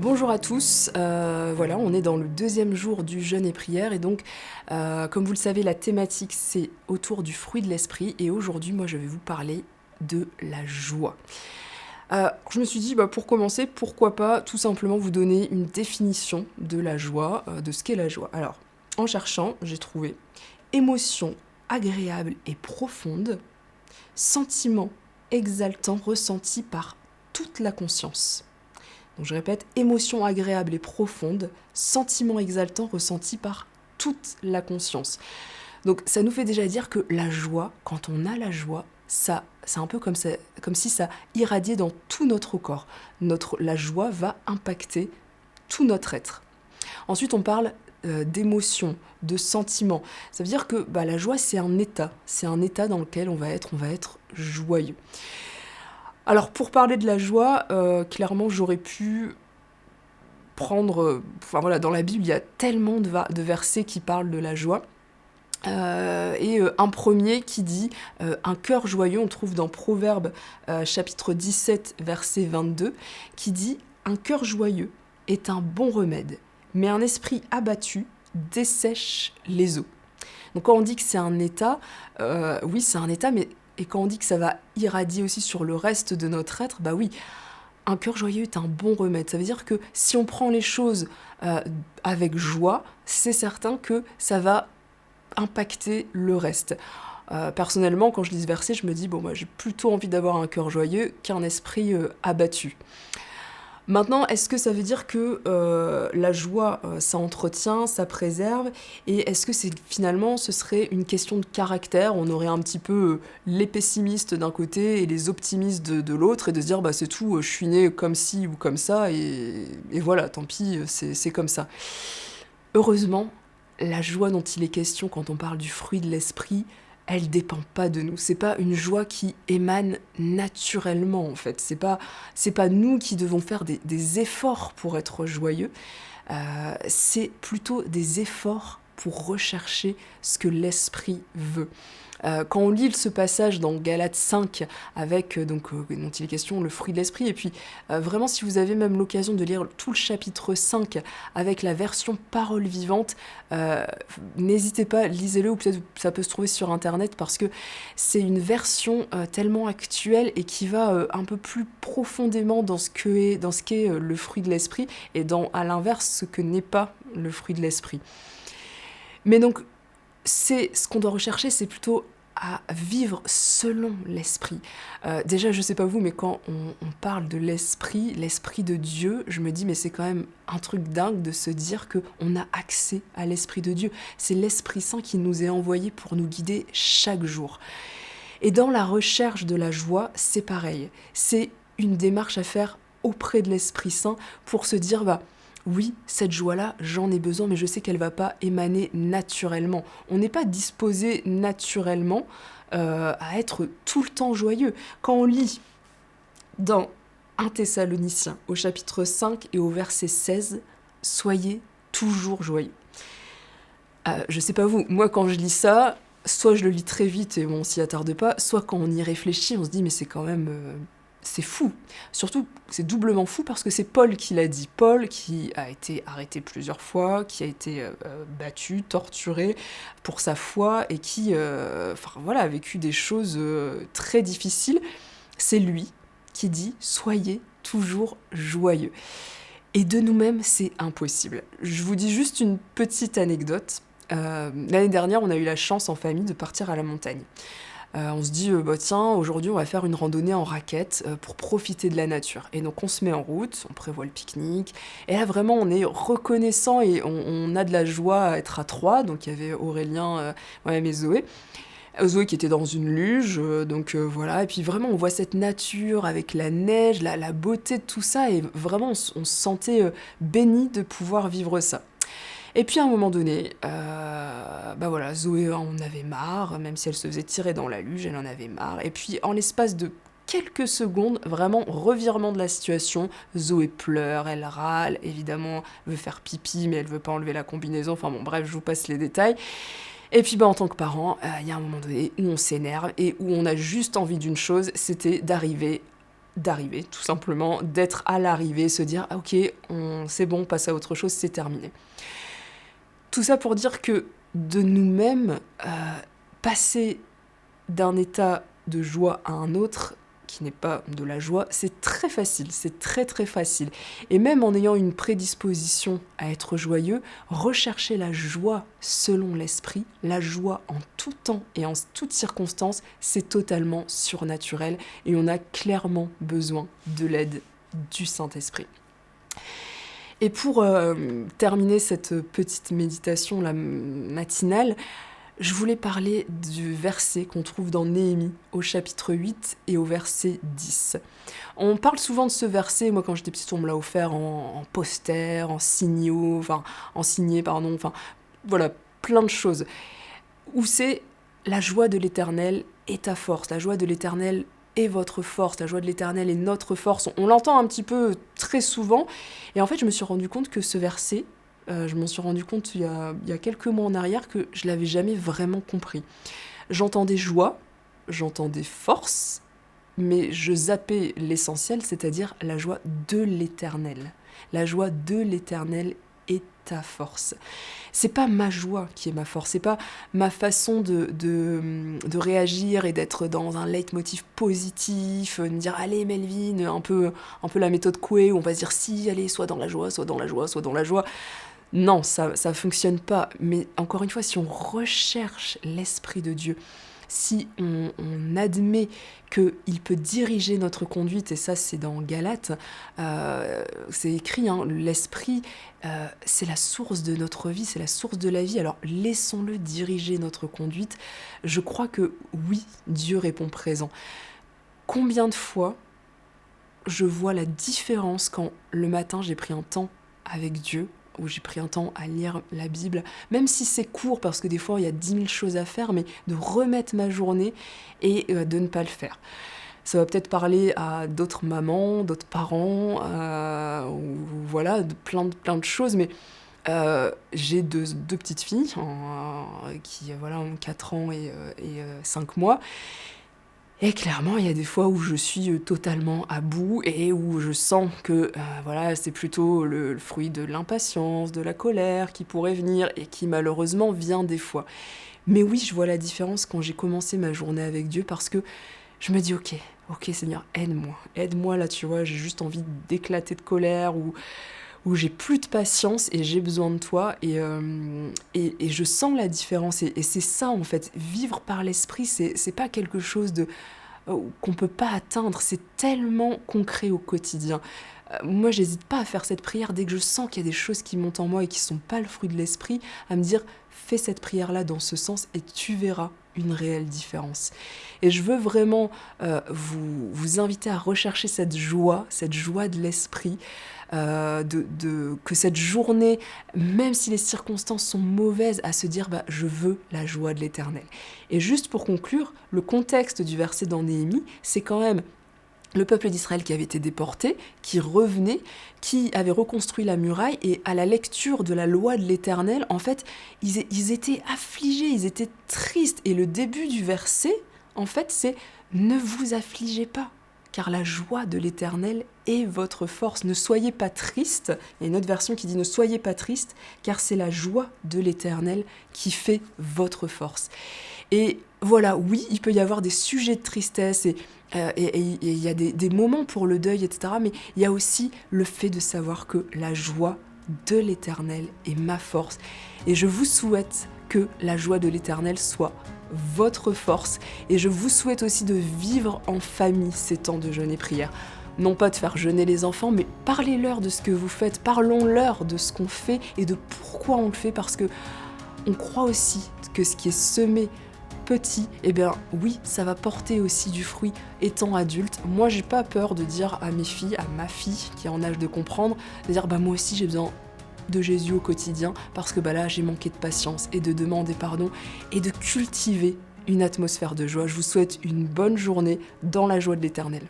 Bonjour à tous, voilà, on est dans le deuxième jour du jeûne et prière et donc, comme vous le savez, la thématique c'est autour du fruit de l'esprit et aujourd'hui, moi, je vais vous parler de la joie. Je me suis dit, bah, pour commencer, pourquoi pas tout simplement vous donner une définition de la joie, de ce qu'est la joie. Alors, en cherchant, j'ai trouvé émotion agréable et profonde, sentiment exaltant ressenti par toute la conscience. Donc je répète, émotion agréable et profonde, sentiment exaltant ressenti par toute la conscience. Donc ça nous fait déjà dire que la joie, quand on a la joie, ça, c'est un peu comme si ça irradiait dans tout notre corps. La joie va impacter tout notre être. Ensuite, on parle d'émotion, de sentiment. Ça veut dire que bah, la joie, c'est un état dans lequel on va être joyeux. Alors pour parler de la joie, clairement j'aurais pu prendre... Enfin voilà, dans la Bible, il y a tellement de versets qui parlent de la joie. Un premier qui dit un cœur joyeux, on trouve dans Proverbes chapitre 17, verset 22, qui dit un cœur joyeux est un bon remède, mais un esprit abattu dessèche les eaux. Donc quand on dit que c'est un état, oui c'est un état, mais et quand on dit que ça va irradier aussi sur le reste de notre être, bah oui, un cœur joyeux est un bon remède. Ça veut dire que si on prend les choses avec joie, c'est certain que ça va impacter le reste. Personnellement, quand je lis ce verset, je me dis, bon, moi j'ai plutôt envie d'avoir un cœur joyeux qu'un esprit abattu. Maintenant, est-ce que ça veut dire que la joie, ça entretient, ça préserve? Et est-ce que finalement, ce serait une question de caractère? On aurait un petit peu les pessimistes d'un côté et les optimistes de l'autre, et de se dire, bah c'est tout, je suis né comme ci ou comme ça, et voilà, tant pis, c'est comme ça. Heureusement, la joie dont il est question quand on parle du fruit de l'esprit, elle dépend pas de nous. C'est pas une joie qui émane naturellement en fait. C'est pas nous qui devons faire des efforts pour être joyeux. C'est plutôt des efforts pour rechercher ce que l'esprit veut. Quand on lit ce passage dans Galates 5, avec dont il est question, le fruit de l'esprit, et puis vraiment si vous avez même l'occasion de lire tout le chapitre 5 avec la version parole vivante, n'hésitez pas, lisez-le, ou peut-être ça peut se trouver sur internet, parce que c'est une version tellement actuelle et qui va un peu plus profondément dans ce qu'est le fruit de l'esprit, et à l'inverse ce que n'est pas le fruit de l'esprit. Mais donc c'est ce qu'on doit rechercher, c'est plutôt à vivre selon l'esprit. Déjà, je sais pas vous, mais quand on parle de l'esprit de Dieu, je me dis, mais c'est quand même un truc dingue de se dire qu'on a accès à l'esprit de Dieu. C'est l'Esprit Saint qui nous est envoyé pour nous guider chaque jour. Et dans la recherche de la joie, c'est pareil. C'est une démarche à faire auprès de l'Esprit Saint pour se dire, bah, oui, cette joie-là, j'en ai besoin, mais je sais qu'elle va pas émaner naturellement. On n'est pas disposé naturellement à être tout le temps joyeux. Quand on lit dans 1 Thessaloniciens, au chapitre 5 et au verset 16, « Soyez toujours joyeux ». Je sais pas vous, moi quand je lis ça, soit je le lis très vite et on s'y attarde pas, soit quand on y réfléchit, on se dit mais c'est quand même... c'est fou. Surtout, c'est doublement fou parce que c'est Paul qui l'a dit. Paul qui a été arrêté plusieurs fois, qui a été battu, torturé pour sa foi et qui a vécu des choses très difficiles. C'est lui qui dit « Soyez toujours joyeux ». Et de nous-mêmes, c'est impossible. Je vous dis juste une petite anecdote. L'année dernière, on a eu la chance en famille de partir à la montagne. On se dit, bah tiens, aujourd'hui on va faire une randonnée en raquette pour profiter de la nature. Et donc on se met en route, on prévoit le pique-nique, et là vraiment on est reconnaissant et on a de la joie à être à trois. Donc il y avait Aurélien, moi-même et Zoé. Zoé qui était dans une luge, voilà, et puis vraiment on voit cette nature avec la neige, la beauté de tout ça, et vraiment on se sentait béni de pouvoir vivre ça. Et puis à un moment donné, Zoé en avait marre, même si elle se faisait tirer dans la luge, elle en avait marre. Et puis en l'espace de quelques secondes, vraiment revirement de la situation, Zoé pleure, elle râle, évidemment veut faire pipi, mais elle veut pas enlever la combinaison, enfin bon bref, je vous passe les détails. Et puis en tant que parent, il y a un moment donné où on s'énerve et où on a juste envie d'une chose, c'était d'arriver d'arriver, tout simplement, d'être à l'arrivée, se dire « Ah ok, c'est bon, on passe à autre chose, c'est terminé ». Tout ça pour dire que de nous-mêmes, passer d'un état de joie à un autre, qui n'est pas de la joie, c'est très facile, c'est très très facile. Et même en ayant une prédisposition à être joyeux, rechercher la joie selon l'esprit, la joie en tout temps et en toutes circonstances, c'est totalement surnaturel et on a clairement besoin de l'aide du Saint-Esprit. Et pour terminer cette petite méditation matinale, je voulais parler du verset qu'on trouve dans Néhémie au chapitre 8 et au verset 10. On parle souvent de ce verset, moi quand j'étais petite on me l'a offert en poster, en signaux, voilà, plein de choses. Où c'est la joie de l'Éternel est ta force, la joie de l'Éternel est votre force, la joie de l'Éternel est notre force. On l'entend un petit peu très souvent et en fait je me suis rendu compte que ce verset, je m'en suis rendu compte il y a quelques mois en arrière que je l'avais jamais vraiment compris. J'entendais joie, j'entendais force, mais je zappais l'essentiel, c'est-à-dire la joie de l'Éternel. La joie de l'Éternel est ta force. C'est pas ma joie qui est ma force, c'est pas ma façon de réagir et d'être dans un leitmotiv positif, de me dire allez Melvin, un peu la méthode Coué où on va se dire si, allez, sois dans la joie, sois dans la joie, sois dans la joie. Non, ça fonctionne pas. Mais encore une fois, si on recherche l'Esprit de Dieu, si on admet qu'il peut diriger notre conduite, et ça c'est dans Galates, c'est écrit, l'Esprit c'est la source de notre vie, c'est la source de la vie, alors laissons-le diriger notre conduite. Je crois que oui, Dieu répond présent. Combien de fois je vois la différence quand le matin j'ai pris un temps avec Dieu, où j'ai pris un temps à lire la Bible, même si c'est court, parce que des fois il y a 10 000 choses à faire, mais de remettre ma journée et de ne pas le faire. Ça va peut-être parler à d'autres mamans, d'autres parents, ou voilà, de plein de choses, mais j'ai deux petites filles qui ont 4 ans et 5 mois, et clairement, il y a des fois où je suis totalement à bout et où je sens que c'est plutôt le fruit de l'impatience, de la colère qui pourrait venir et qui malheureusement vient des fois. Mais oui, je vois la différence quand j'ai commencé ma journée avec Dieu parce que je me dis ok Seigneur, aide-moi là, tu vois, j'ai juste envie d'éclater de colère où j'ai plus de patience et j'ai besoin de toi et je sens la différence et c'est ça en fait, vivre par l'esprit, c'est pas quelque chose qu'on peut pas atteindre, c'est tellement concret au quotidien. Moi j'hésite pas à faire cette prière dès que je sens qu'il y a des choses qui montent en moi et qui sont pas le fruit de l'esprit, à me dire fais cette prière là dans ce sens et tu verras une réelle différence. Et je veux vraiment vous inviter à rechercher cette joie de l'esprit, que cette journée, même si les circonstances sont mauvaises, à se dire je veux la joie de l'Éternel. Et juste pour conclure, le contexte du verset dans Néhémie, c'est quand même le peuple d'Israël qui avait été déporté, qui revenait, qui avait reconstruit la muraille, et à la lecture de la loi de l'Éternel, en fait, ils étaient affligés, ils étaient tristes. Et le début du verset, en fait, c'est « Ne vous affligez pas, car la joie de l'Éternel est votre force. Ne soyez pas tristes. » Il y a une autre version qui dit « Ne soyez pas tristes, car c'est la joie de l'Éternel qui fait votre force. » Et voilà, oui, il peut y avoir des sujets de tristesse et il y a des moments pour le deuil, etc. Mais il y a aussi le fait de savoir que la joie de l'Éternel est ma force. Et je vous souhaite que la joie de l'Éternel soit votre force. Et je vous souhaite aussi de vivre en famille ces temps de jeûne et prière. Non pas de faire jeûner les enfants, mais parlez-leur de ce que vous faites, parlons-leur de ce qu'on fait et de pourquoi on le fait, parce que on croit aussi que ce qui est semé petit, oui, ça va porter aussi du fruit étant adulte. Moi, j'ai pas peur de dire à mes filles, à ma fille qui est en âge de comprendre, de dire moi aussi j'ai besoin de Jésus au quotidien parce que là j'ai manqué de patience, et de demander pardon et de cultiver une atmosphère de joie. Je vous souhaite une bonne journée dans la joie de l'Éternel.